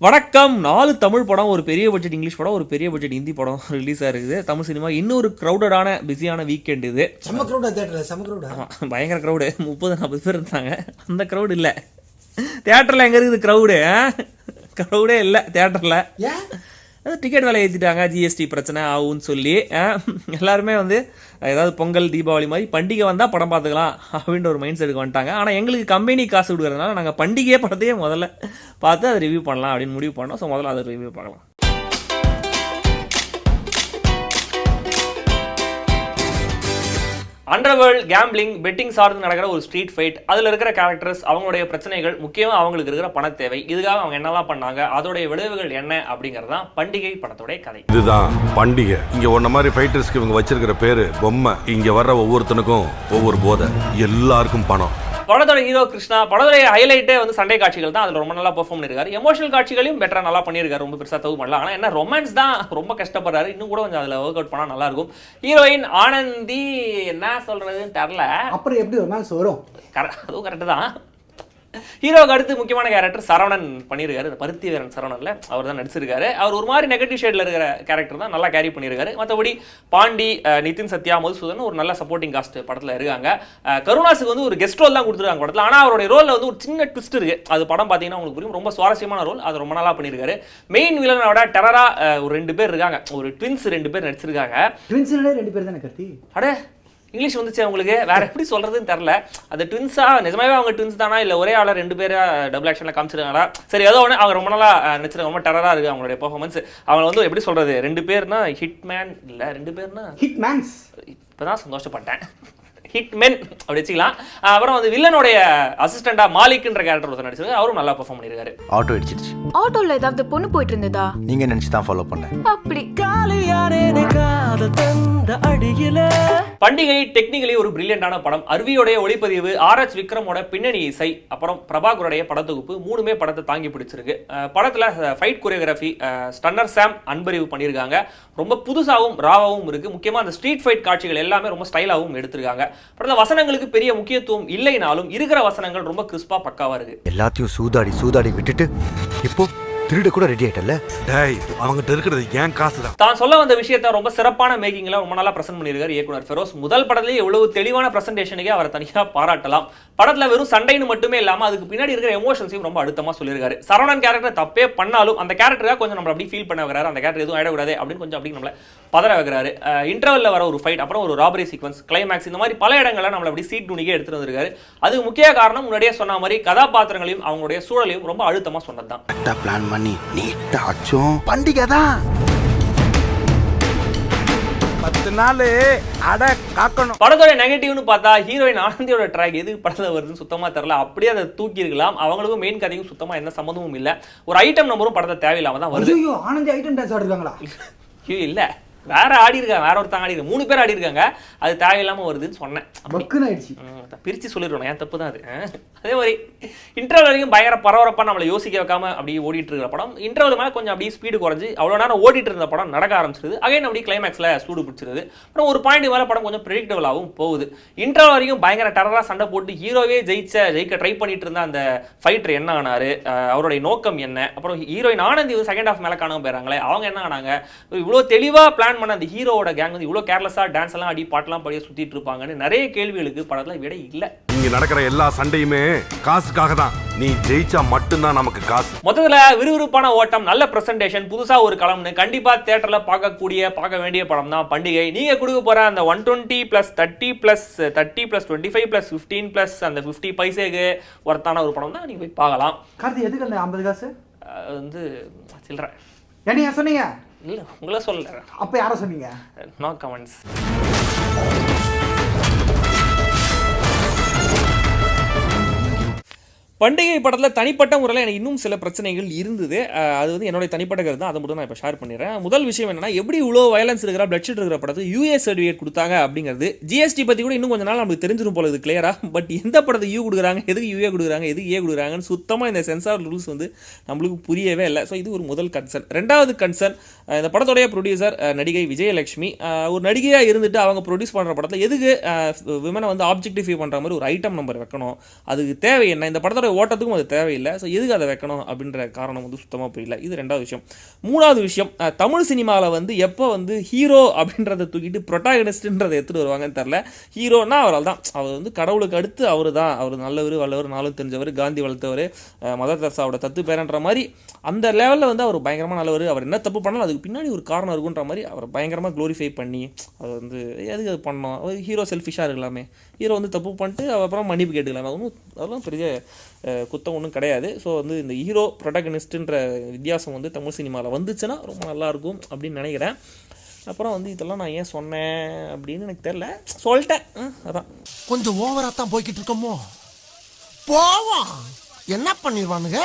வணக்கம். 4 தமிழ் படம், ஒரு பெரிய பட்ஜெட் இங்கிலீஷ் படம், ஒரு பெரிய பட்ஜெட் ஹிந்தி படம் ரிலீஸ் ஆயிருக்குது. தமிழ் சினிமா இன்னொரு க்ரௌடடான பிஸியான வீக்கெண்ட் இது. பயங்கர க்ரௌடு, 30-40 பேர் இருந்தாங்க. அந்த க்ரௌடு இல்லை தியேட்டரில். எங்கே இருக்குது க்ரௌடு? க்ரௌடே இல்லை தியேட்டரில். டிக்கெட் விலை ஏற்றிட்டாங்க, ஜிஎஸ்டி பிரச்சனை ஆகும்னு சொல்லி. எல்லாருமே ஏதாவது பொங்கல் தீபாவளி மாதிரி பண்டிகை வந்தால் படம் பார்த்துக்கலாம் அப்படின்ற ஒரு மைண்ட் செட்டுக்கு வந்துட்டாங்க. ஆனால் எங்களுக்கு கம்பெனி காசு கொடுக்குறதுனால நாங்கள் பண்டிகையே படத்தையே முதல்ல பார்த்து அதை ரிவ்யூ பண்ணலாம் அப்படின்னு முடிவு பண்ணோம். ஸோ முதல்ல அதை ரிவ்யூ பார்க்கலாம். அண்டர்வேர்ல்ட், கேம்பிளிங், பெட்டிங் சார்ந்து நடக்கிற ஒரு ஸ்ட்ரீட் ஃபைட். அதில் இருக்கிற கேரக்டர்ஸ், அவங்களுடைய பிரச்சனைகள், முக்கியமாக அவங்களுக்கு இருக்கிற பண தேவை, இதுக்காக அவங்க என்னெல்லாம் பண்ணாங்க, அதோடைய விளைவுகள் என்ன அப்படிங்கிறது தான் பண்டிகை படத்தோடைய கதை. இதுதான் பண்டிகை. இங்க ஒன்ன மாதிரி ஃபைட்டர்ஸ்க்கு இவங்க வச்சிருக்கிற பேரு பொம்மை. இங்க வர்ற ஒவ்வொருத்தனுக்கும் ஒவ்வொரு போதை, எல்லாருக்கும் பணம். படத்தோட ஹீரோ கிருஷ்ணா. படத்தோடைய ஹைலைட்டே சண்டை காட்சிகள் தான். அதில் ரொம்ப நல்லா பெர்ஃபார்ம் பண்ணியிருக்காரு. எமோஷனல் காட்சிகளையும் பெட்டரா நல்லா பண்ணியிருக்காரு. ரொம்ப பெருசாக தவு பண்ணலாம். ஆனால் என்ன ரொமான்ஸ் தான் ரொம்ப கஷ்டப்படுறாரு. இன்னும் கூட கொஞ்சம் அதில் ஒர்க் அவுட் பண்ணால் நல்லா இருக்கும். ஹீரோயின் ஆனந்தி என்ன சொல்றதுன்னு தெரில. அப்புறம் எப்படி ரொமான்ஸ் வரும்? அதுவும் கரெக்டு தான். ஹீரோவுக்கு அடுத்து முக்கியமான கேரக்டர் சரவணன் பண்ணியிருக்காரு. இந்த பருத்தி வீரன் சரவணன்ல அவர் தான் நடிச்சிருக்காரு. அவர் ஒரு மாதிரி நெகட்டிவ் ஷேட்ல இருக்கிற கேரக்டர் தான் நல்லா கேரி பண்ணியிருக்காரு. மற்றபடி பாண்டி, நிதின் சத்யா, மதுசூதன் ஒரு நல்ல சப்போர்ட்டிங் காஸ்ட் படத்தில் இருக்காங்க. கருணாஸுக்கு ஒரு கெஸ்ட் ரோல் தான் கொடுத்துருக்காங்க படத்தில். ஆனால் அவருடைய ரோலில் ஒரு சின்ன ட்விஸ்ட் இருக்கு. அது படம் பார்த்தீங்கன்னா உங்களுக்கு புரியும். ரொம்ப சுவாரஸ்யமான ரோல். அது ரொம்ப நல்லா பண்ணியிருக்காரு. மெயின் வில்லனோட டெரரா ஒரு 2 பேர் இருக்காங்க. ஒரு ட்வின்ஸ் 2 பேர் நடிச்சிருக்காங்க. ட்வின்ஸ்ல 2 பேர் தானே கத்தி? அடே இங்கிலீஷ் வந்துச்சு அவங்களுக்கு, வேற எப்படி சொல்றதுன்னு தெரில. அது ட்வின்ஸா, நிஜமாவே அவங்க ட்வின்ஸ் தானா இல்லை ஒரே ஆளா 2 பேரா டபுள் ஆக்ஷன்ல காமிச்சிருக்காங்களா? சரி, ஏதோ ஒன்று அவங்க ரொம்ப நல்லா நடிச்சிருக்காங்க. ரொம்ப டெரரா இருக்கு அவங்களுடைய பெர்ஃபார்மன்ஸ். அவங்க எப்படி சொல்றது, 2 பேர்னா ஹிட்மேன் இல்லை, 2 பேர்னா ஹிட்மேன்ஸ். இப்பதான் சந்தோஷப்பட்டேன். ஹிட்மென் அப்படி வச்சுக்கலாம். அப்புறம் வில்லனுடைய அசிஸ்டண்டா மாலிக்ன்ற கேரக்டர் ஒருத்தர் நடிச்சிருக்காரு. அவரும் நல்லா பெர்ஃபார்ம் பண்ணியிருக்காரு. ஆட்டோ இடிச்சிருச்சு. ஆட்டோல ஏதாவது பொண்ணு போயிட்டு இருந்ததா? நீங்க நினைச்சு தான் ஃபாலோ பண்ணேன். அப்படி பண்டிகை டெக்னிக்கலி ஒரு பிரில்லியண்டான படம். அருவியோடைய ஒளிப்பதிவு, ஆர்எச் விக்ரமோட பின்னணி இசை, அப்புறம் பிரபாகருடைய படத்தொகுப்பு, 3மே படத்தை தாங்கி பிடிச்சிருக்கு. படத்துல ஃபைட் கொரியோகிராஃபி ஸ்டன்னர் சாம் அன்பறிவு பண்ணியிருக்காங்க. ரொம்ப புதுசாகவும் ராவாகவும் இருக்கு. முக்கியமா அந்த ஸ்ட்ரீட் ஃபைட் காட்சிகள் எல்லாமே ரொம்ப ஸ்டைலாகவும் எடுத்திருக்காங்க. படத்துல வசனங்களுக்கு பெரிய முக்கியத்துவம் இல்லைனாலும் இருக்கிற வசனங்கள் ரொம்ப கிறிஸ்பா பக்காவா இருக்கு. எல்லாத்தையும் சூதாடி விட்டுட்டு இப்போ திருட கூட ரெடி ஆயிட்டல. டேய், அவங்ககிட்ட இருக்கிறது ஏன் காசு தான். தான் சொல்ல வந்த விஷயத்தை ரொம்ப சிறப்பான மேக்கிங்ல ரொம்ப நல்லா பிரசன்ட் பண்ணியிருக்காரு இயக்குனர் ஃபெரோஸ். முதல் படத்திலேயே எவ்வளவு தெளிவான பிரசன்டேஷனுக்கே அவரை தனியாக பாராட்டலாம். படத்துல வெறும் சண்டைன்னு மட்டுமே இல்லாம அதுக்கு பின்னாடி இருக்கிற எமோஷன்ஸையும் ரொம்ப அழுத்தமா சொல்லியிருக்காரு. சரவணன் கேரக்டர் தப்பே பண்ணாலும் அந்த கேரக்டராக கொஞ்சம் நம்ம அப்படி ஃபீல் பண்ண வைக்கிறாரு. அந்த கேரக்டர் எதுவும் ஆயிடக்கூடாது அப்படின்னு கொஞ்சம் அப்படி நம்மள பதற வைக்கிறாரு. இன்டர்வல்ல வர ஒரு ஃபைட், அப்புறம் ஒரு ராபரி சீக்வன்ஸ், கிளைமேக்ஸ், இந்த மாதிரி பல இடங்கள்ல நம்மள அப்படி சீட் நுனிக்கே எடுத்துட்டு வந்திருக்காரு. அதுக்கு முக்கிய காரணம் முன்னாடியே சொன்ன மாதிரி கதாபாத்திரங்களையும் அவங்களுடைய சூழலையும் ரொம்ப அழுத்தமா சொன்னதுதான். பிளான் பண்ணி நீட்டாச்சும் பண்டிகை தான். 10 நாள் அட காக்கணும். படத்தோட நெகட்டிவ்னு பார்த்தா ஹீரோயின் ஆனந்தியோட ட்ராக் எதுக்கு படத்தில் வருதுன்னு சுத்தமா தெரியல. அப்படியே அதை தூக்கி இருக்கலாம். அவங்களுக்கும் மெயின் கதையும் சுத்தமா எந்த சம்மந்தமும் இல்லை. ஒரு ஐட்டம் நம்பரும் படத்தை தேவையில்லாம தான் வருது. ஐயோ, ஆனந்தி ஐட்டம் டான்ஸ் ஆடுறாங்களா? இல்ல, வேற ஆடி இருக்காங்க, வேற ஒருத்தங்க ஆடி இருக்காங்க, 3 பேர் ஆடி இருக்காங்க. அது தேவையில்லாம வருதுன்னு சொன்னேன். பிரிச்சு சொல்லிடுறோம், ஏன் தப்பு தான் அது. அதே மாதிரி இன்டர்வல் வரைக்கும் பயங்கர பரபரப்பா நம்மளை யோசிக்க வைக்காம அப்படியே ஓடிட்டு இருக்கிற படம். இன்டர்வல் மேலே கொஞ்சம் அப்படியே ஸ்பீடு குறைஞ்சு அவ்வளோ நேரம் ஓடிட்டு இருந்த படம் நடக்க ஆரம்பிச்சிருது. அகைன் அப்படி கிளைமேக்ஸ்ல சூடு பிடிச்சிருது. அப்புறம் ஒரு பாயிண்ட் மேலே படம் கொஞ்சம் ப்ரெடிக்டபிளாகவும் போகுது. இன்டர்வல் வரைக்கும் பயங்கர டெரரா சண்டை போட்டு ஹீரோவே ஜெயிக்க ட்ரை பண்ணிட்டு இருந்த அந்த ஃபைட்டர் என்ன ஆனாரு, அவருடைய நோக்கம் என்ன, அப்புறம் ஹீரோயின் ஆனந்தி செகண்ட் ஹாஃப் மேலே காணாம போயிறாங்களே, அவங்க என்ன ஆனாங்க, இவ்வளோ தெளிவா பிளான் பண்ண அந்த ஹீரோவோட கேங் இவ்வளோ கேர்லெஸ்ஸா டான்ஸ் எல்லாம் ஆடி பாட்டெல்லாம் படிய சுத்திட்டு இருப்பாங்கன்னு நிறைய கேள்விகளுக்கு படத்துல விட இல்லை. இங்க நடக்கிற எல்லா சண்டையுமே காசுக்காக தான். நீ ஜெயிச்சா மட்டும்தான் நமக்கு காசு. மொத்தத்துல விறுவிறுப்பான ஓட்டம், நல்ல பிரசன்டேஷன், புதுசா ஒரு களம்னு கண்டிப்பா தியேட்டர்ல பார்க்க வேண்டிய படம் தான் பண்டிகை. நீங்க கொடுக்க போற அந்த 120 + 30 + 30 + 25 + 15 + அந்த 50 பைசேக்கு ஒர்த்தான ஒரு படம் தான். நீங்க போய் பார்க்கலாம். கார்த்தி, எதுக்கு அந்த 50 காசு? சில்லற என்னையா சொன்னீங்க? இல்ல, உங்களை சொல்லல. அப்ப யார சொன்னீங்க? No comments. பண்டிகை படத்தில் தனிப்பட்ட முறையில் எனக்கு இன்னும் சில பிரச்சனைகள் இருந்தது. அது என்னுடைய தனிப்பட்ட கருத்து தான். அதை மட்டும் நான் இப்போ ஷேர் பண்ணிடுறேன். முதல் விஷயம் என்னன்னா, எப்படி இவ்வளோ வயலன்ஸ் இருக்கிற பிளட்ஷீட் இருக்கிற படத்துக்கு யூஎஸ் சர்டிஃபிகேட் கொடுத்தாங்க அப்படிங்கிறது. ஜிஎஸ்டி பற்றி கூட இன்னும் கொஞ்சம் நாள் நமக்கு தெரிஞ்சிடும் போல இது கிளியரா. பட் எந்த படத்தை யூ கொடுக்குறாங்க, எதுக்கு யூஏ கொடுக்குறாங்க, எதுக்கு ஏ கொடுக்குறாங்கன்னு சுத்தமாக இந்த சென்சார் ரூல்ஸ் நம்மளுக்கு புரியவே இல்லை. ஸோ இது ஒரு முதல் கன்சர்ன். ரெண்டாவது கன்சர்ன், இந்த படத்தோடைய ப்ரொடியூசர் நடிகை விஜயலட்சுமி ஒரு நடிகையாக இருந்துட்டு அவங்க ப்ரொடியூஸ் பண்ணுற படத்தில் எதுக்கு விமனை ஆப்ஜெக்டிஃபை பண்ணுற மாதிரி ஒரு ஐட்டம் நம்பர் வைக்கணும், அதுக்கு தேவை என்ன? இந்த படத்தோட கதை ஓட்டத்துக்கும் அது தேவையில்லை. ஸோ எதுக்கு அதை வைக்கணும் அப்படின்ற காரணம் வந்து சுத்தமாக புரியல. இது 2வது விஷயம். 3வது விஷயம், தமிழ் சினிமாவில் வந்து எப்போ வந்து ஹீரோ அப்படின்றத தூக்கிட்டு ப்ரொட்டாகனிஸ்ட்ன்றதை எடுத்துகிட்டு வருவாங்கன்னு தெரில. ஹீரோனா அவரால் தான், அவர் வந்து கடவுளுக்கு அடுத்து அவர் தான், அவர் நல்லவர் வல்லவர் நாளும் தெரிஞ்சவர், காந்தி வளர்த்தவர், மதர் தெரசாவோட தத்து பேரன்ற மாதிரி அந்த லெவலில் வந்து அவர் பயங்கரமாக நல்லவர். அவர் என்ன தப்பு பண்ணாலும் அதுக்கு பின்னாடி ஒரு காரணம் இருக்குன்ற மாதிரி அவர் பயங்கரமாக க்ளோரிஃபை பண்ணி அது வந்து எதுக்கு அது பண்ணோம், அவர் ஹீரோ செல்ஃபிஷாக இருக்கலாமே, ஹீரோ வந்து தப்பு பண்ணிட்டு அப்புறம் மன்னிப்பு கேட்டுக்கலாமே, அதெல்லாம் பெரிய குத்தம் ஒன்றும் கிடையாது. ஸோ வந்து இந்த ஹீரோ ப்ரொட்டகனிஸ்ட்டுன்ற வித்தியாசம் வந்து தமிழ் சினிமாவில் வந்துச்சுன்னா ரொம்ப நல்லாயிருக்கும் அப்படின்னு நினைக்கிறேன். அப்புறம் வந்து இதெல்லாம் நான் ஏன் சொன்னேன் அப்படின்னு எனக்கு தெரில, சொல்லிட்டேன். அதான் கொஞ்சம் ஓவரா தான் போய்கிட்டு இருக்கோமோ, போவோம் என்ன பண்ணிடுவானுங்க.